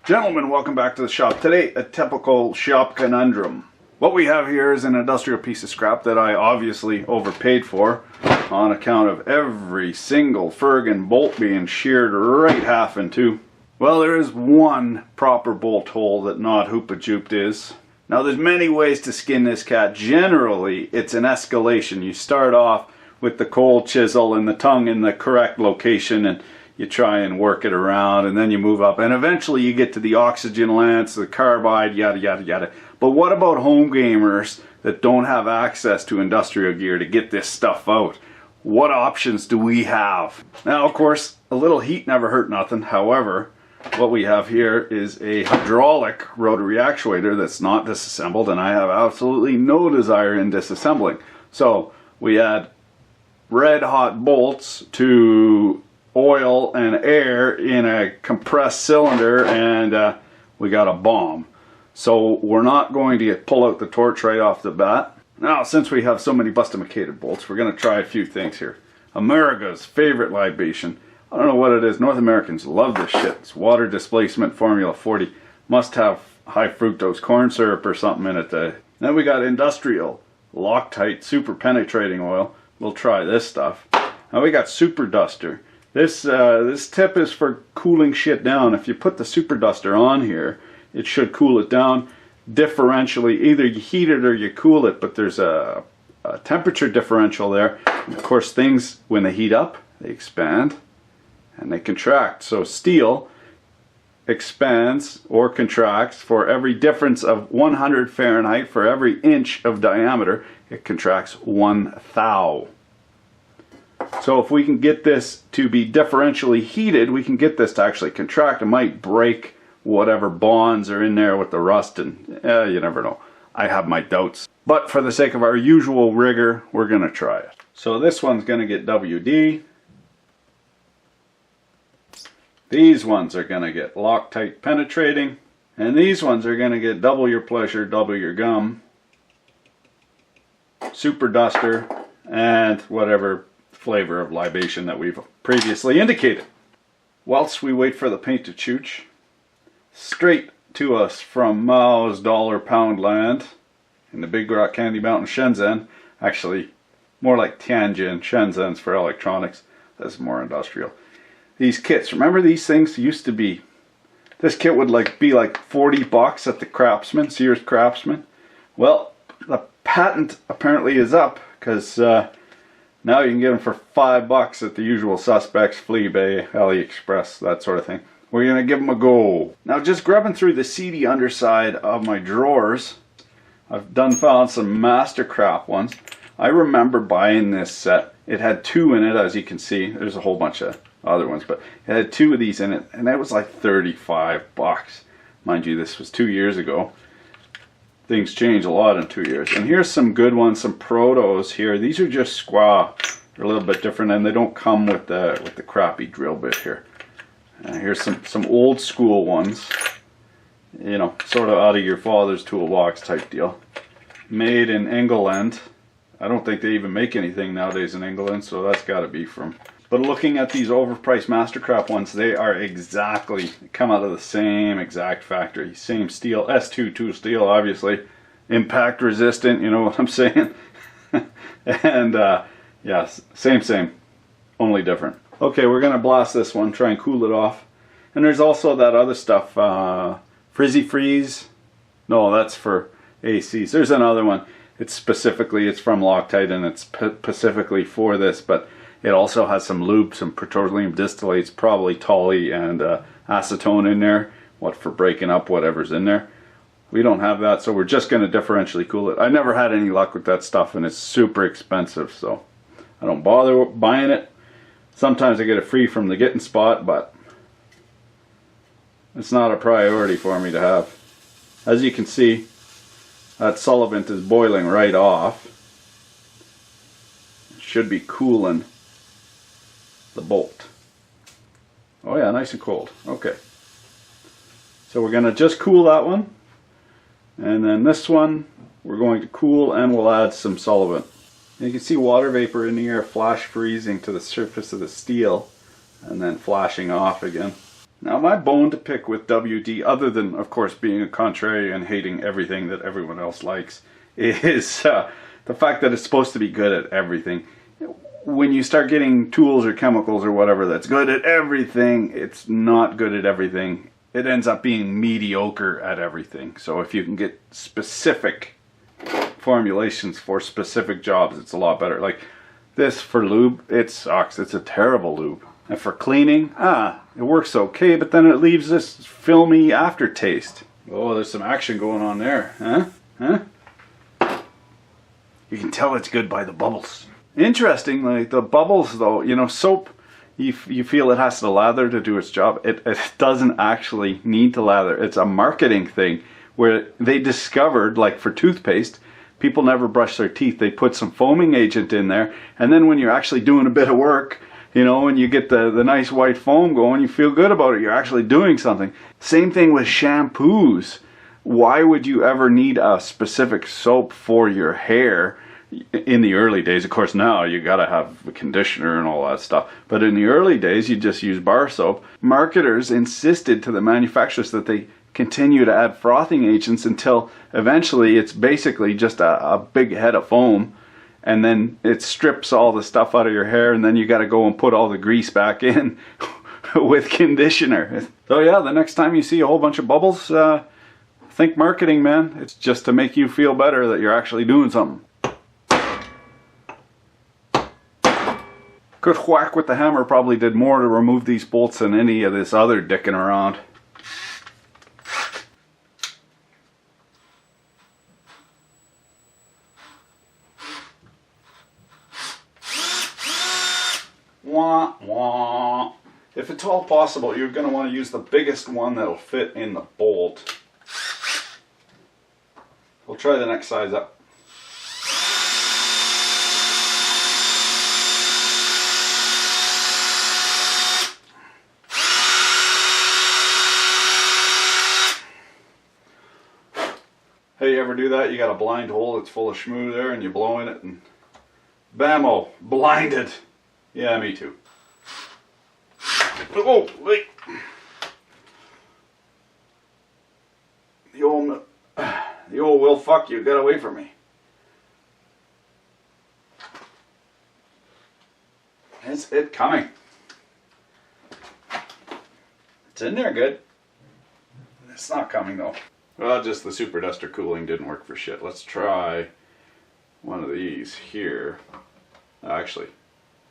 Gentlemen, welcome back to the shop. Today, a typical shop conundrum. What we have here is an industrial piece of scrap that I obviously overpaid for on account of every single Fergan bolt being sheared right half in two. Well, there is one proper bolt hole that not hoopa-jooped is. Now, there's many ways to skin this cat. Generally, it's an escalation. You start off with the cold chisel and the tongue in the correct location, and you try and work it around, and then you move up, and eventually you get to the oxygen lance, the carbide, yada yada yada. But what about home gamers that don't have access to industrial gear to get this stuff out? What options do we have? Now, of course, a little heat never hurt nothing. However, what we have here is a hydraulic rotary actuator that's not disassembled, and I have absolutely no desire in disassembling. So we add red hot bolts to oil and air in a compressed cylinder, and we got a bomb. So we're not going to pull out the torch right off the bat. Now, since we have so many bustomacated bolts, we're going to try a few things here. America's favorite libation. I don't know what it is. North Americans love this shit. It's water displacement formula 40. Must have high fructose corn syrup or something in it. Then we got industrial Loctite super penetrating oil. We'll try this stuff. Now we got super duster. This tip is for cooling shit down. If you put the super duster on here, it should cool it down differentially. Either you heat it or you cool it, but there's a temperature differential there. And of course, things, when they heat up, they expand and they contract. So steel expands or contracts for every difference of 100 Fahrenheit. For every inch of diameter, it contracts 1 thou. So if we can get this to be differentially heated, we can get this to actually contract. It might break whatever bonds are in there with the rust, and you never know. I have my doubts. But for the sake of our usual rigor, we're going to try it. So this one's going to get WD. These ones are going to get Loctite penetrating. And these ones are going to get double your pleasure, double your gum. Super duster, and whatever flavor of libation that we've previously indicated. Whilst we wait for the paint to chooch, straight to us from Mao's dollar pound land in the Big Rock Candy Mountain, Shenzhen. Actually, more like Tianjin. Shenzhen's for electronics. That's more industrial. These kits, remember these things used to be, this kit would be like 40 bucks at the Craftsman, Sears Craftsman. Well, the patent apparently is up, because now you can get them for 5 bucks at the usual suspects, Fleabay, AliExpress, that sort of thing. We're going to give them a go. Now, just grubbing through the seedy underside of my drawers, I've found some Mastercraft ones. I remember buying this set. It had 2 in it, as you can see. There's a whole bunch of other ones, but it had 2 of these in it, and that was like 35 bucks. Mind you, this was 2 years ago. Things change a lot in 2 years. And here's some good ones, some protos here. These are just squaw. They're a little bit different, and they don't come with the crappy drill bit here. Here's some old school ones. You know, sort of out of your father's toolbox type deal. Made in England. I don't think they even make anything nowadays in England, so that's got to be from. But looking at these overpriced Mastercraft ones, they are exactly, come out of the same exact factory. Same steel, S22 steel, obviously. Impact resistant, you know what I'm saying? And, yes, same, only different. Okay, we're going to blast this one, try and cool it off. And there's also that other stuff, Frizzy Freeze. No, that's for ACs. There's another one. It's from Loctite, and it's specifically for this, but it also has some lube, some petroleum distillates, probably tolly and acetone in there. What for breaking up whatever's in there. We don't have that, so we're just going to differentially cool it. I never had any luck with that stuff, and it's super expensive, so I don't bother buying it. Sometimes I get it free from the Getting Spot, but it's not a priority for me to have. As you can see, that solvent is boiling right off. It should be cooling the bolt. Oh yeah, nice and cold. Okay. So we're going to just cool that one. And then this one, we're going to cool, and we'll add some solvent. And you can see water vapor in the air flash freezing to the surface of the steel and then flashing off again. Now my bone to pick with WD, other than of course being a contrarian and hating everything that everyone else likes, is the fact that it's supposed to be good at everything. When you start getting tools or chemicals or whatever that's good at everything, it's not good at everything. It ends up being mediocre at everything. So if you can get specific formulations for specific jobs, it's a lot better. Like this for lube, it sucks. It's a terrible lube. And for cleaning, it works okay, but then it leaves this filmy aftertaste. Oh, there's some action going on there, huh? You can tell it's good by the bubbles. Interesting, like the bubbles though, you know, soap, you feel it has to lather to do its job. It doesn't actually need to lather. It's a marketing thing where they discovered, like for toothpaste, people never brush their teeth. They put some foaming agent in there, and then when you're actually doing a bit of work, you know, and you get the nice white foam going, you feel good about it. You're actually doing something. Same thing with shampoos. Why would you ever need a specific soap for your hair? In the early days, of course, now you gotta have a conditioner and all that stuff, but in the early days you just use bar soap. Marketers insisted to the manufacturers that they continue to add frothing agents until eventually it's basically just a big head of foam, and then it strips all the stuff out of your hair, and then you gotta go and put all the grease back in with conditioner. So yeah, the next time you see a whole bunch of bubbles, think marketing, man. It's just to make you feel better that you're actually doing something. Good whack with the hammer probably did more to remove these bolts than any of this other dicking around. Wah, wah. If at all possible, you're going to want to use the biggest one that'll fit in the bolt. We'll try the next size up. Hey, you ever do that? You got a blind hole that's full of schmoo there and you blow in it and bammo, blinded. Yeah, me too. Oh, wait. The old will fuck you, get away from me. It's coming. It's in there good. It's not coming though. Well, just the super duster cooling didn't work for shit. Let's try one of these here. Actually,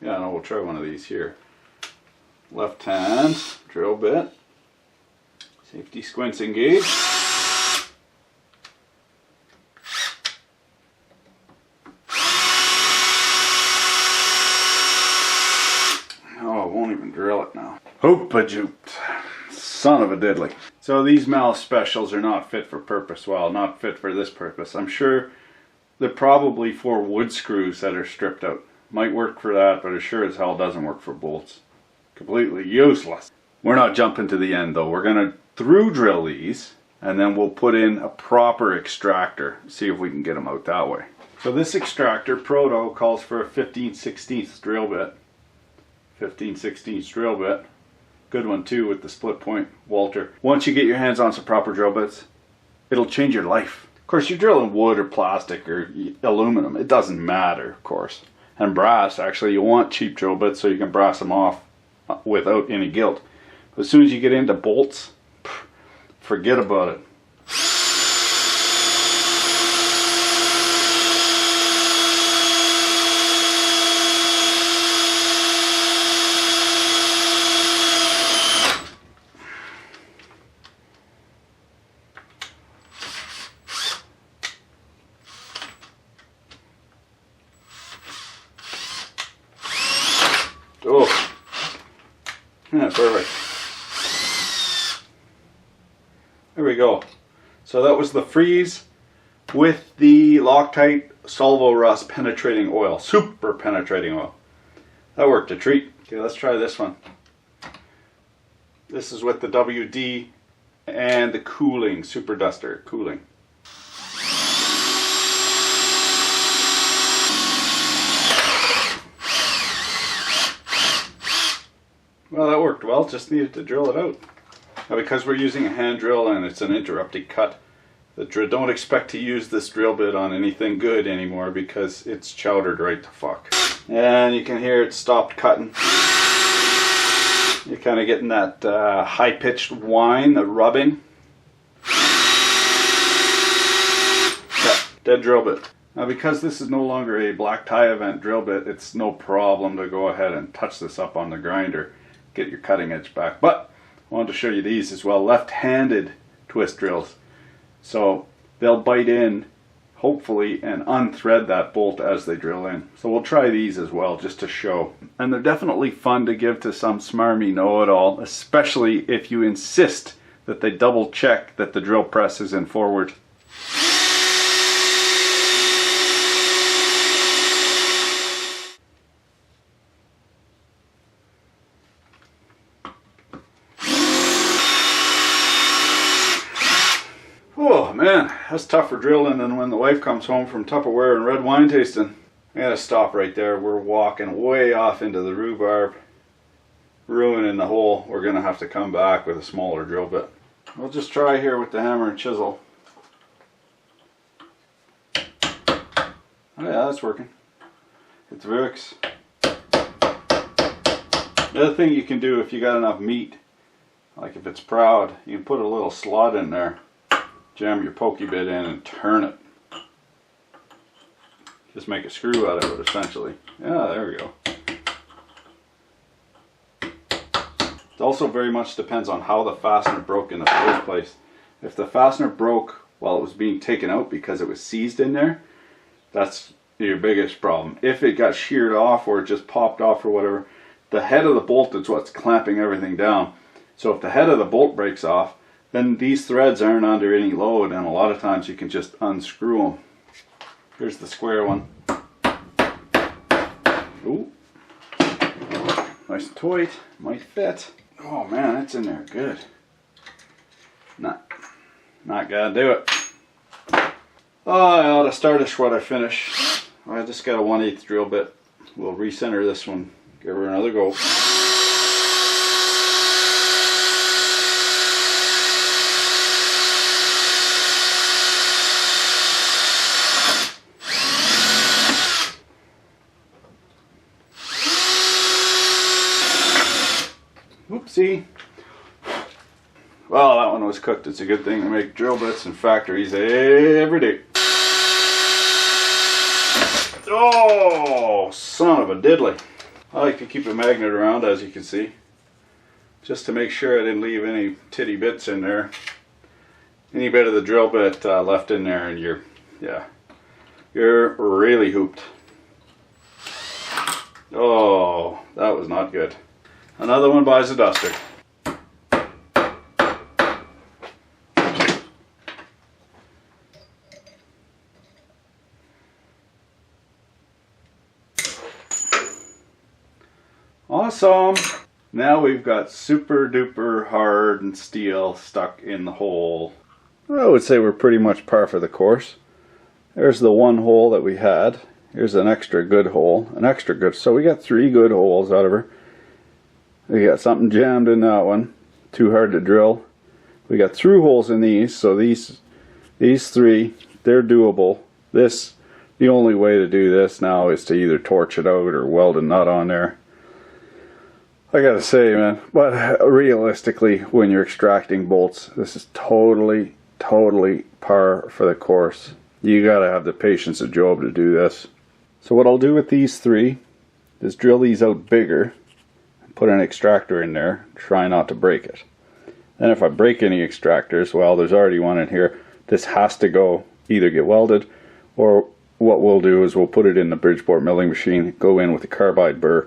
yeah, no, we'll try one of these here. Left hand, drill bit. Safety squints engaged. Oh, it won't even drill it now. Hoop-a-jooped. Son of a diddly. So these Mal specials are not fit for purpose. Well, not fit for this purpose. I'm sure they're probably for wood screws that are stripped out. Might work for that, but it sure as hell doesn't work for bolts. Completely useless. We're not jumping to the end though. We're going to through drill these, and then we'll put in a proper extractor. See if we can get them out that way. So this extractor, Proto, calls for a 15/16 drill bit. 15/16 drill bit. Good one too with the split point Walter. Once you get your hands on some proper drill bits, it'll change your life. Of course, you're drilling wood or plastic or aluminum. It doesn't matter, of course. And brass, actually, you want cheap drill bits so you can brass them off without any guilt. But as soon as you get into bolts, forget about it. Oh, yeah, perfect. There we go. So that was the freeze with the Loctite Solvo Rust penetrating oil, super penetrating oil. That worked a treat. Okay, let's try this one. This is with the WD and the cooling, super duster cooling. Well, that worked well, just needed to drill it out. Now because we're using a hand drill and it's an interrupted cut, don't expect to use this drill bit on anything good anymore because it's chowdered right to fuck. And you can hear it stopped cutting. You're kind of getting that high-pitched whine, the rubbing. Yeah, dead drill bit. Now because this is no longer a black tie event drill bit, it's no problem to go ahead and touch this up on the grinder, get your cutting edge back. But I wanted to show you these as well, left-handed twist drills. So they'll bite in, hopefully, and unthread that bolt as they drill in. So we'll try these as well, just to show. And they're definitely fun to give to some smarmy know-it-all, especially if you insist that they double check that the drill press is in forward. Oh man, that's tougher drilling than when the wife comes home from Tupperware and red wine tasting. I gotta stop right there. We're walking way off into the rhubarb, ruining the hole. We're gonna have to come back with a smaller drill bit. We'll just try here with the hammer and chisel. Oh yeah, that's working. It's Vix. The other thing you can do if you got enough meat, like if it's proud, you can put a little slot in there. Jam your pokey bit in and turn it. Just make a screw out of it essentially. Yeah, there we go. It also very much depends on how the fastener broke in the first place. If the fastener broke while it was being taken out because it was seized in there, that's your biggest problem. If it got sheared off or it just popped off or whatever, the head of the bolt is what's clamping everything down. So if the head of the bolt breaks off, then these threads aren't under any load, and a lot of times you can just unscrew them. Here's the square one. Ooh. Nice and tight, might fit. Oh man, it's in there good. Not gonna do it. Oh, I ought to start what I finish. I just got a 1/8 drill bit. We'll recenter this one, give her another go. Oopsie. Well, that one was cooked. It's a good thing to make drill bits in factories every day. Oh, son of a diddly. I like to keep a magnet around, as you can see, just to make sure I didn't leave any titty bits in there. Any bit of the drill bit left in there and you're really hooped. Oh, that was not good. Another one buys a duster. Awesome! Now we've got super duper hard steel stuck in the hole. I would say we're pretty much par for the course. There's the one hole that we had. Here's an extra good hole. So we got 3 good holes out of her. We got something jammed in that one, too hard to drill. We got through holes in these, so these 3, they're doable. The only way to do this now is to either torch it out or weld a nut on there. I gotta say, man, but realistically, when you're extracting bolts, this is totally par for the course. You gotta have the patience of Job to do this. So what I'll do with these 3 is drill these out bigger, put an extractor in there, try not to break it. Then if I break any extractors, well, there's already one in here. This has to go, either get welded, or what we'll do is we'll put it in the Bridgeport milling machine, go in with a carbide burr,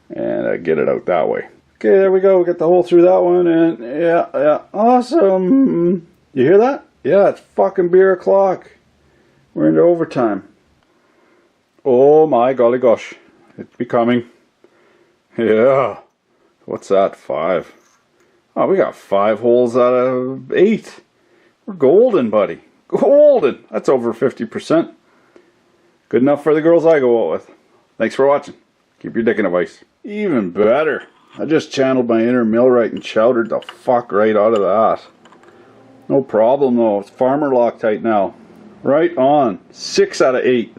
and get it out that way. Okay, there we go. We got the hole through that one, and yeah, awesome. You hear that? Yeah, it's fucking beer o'clock. We're into overtime. Oh my golly gosh, it's becoming. Yeah. What's that? 5. Oh, we got 5 holes out of 8. We're golden, buddy. Golden. That's over 50%. Good enough for the girls I go out with. Thanks for watching. Keep your dick in a vice. Even better. I just channeled my inner millwright and chowdered the fuck right out of that. No problem though. It's farmer Loctite now. Right on. 6 out of 8.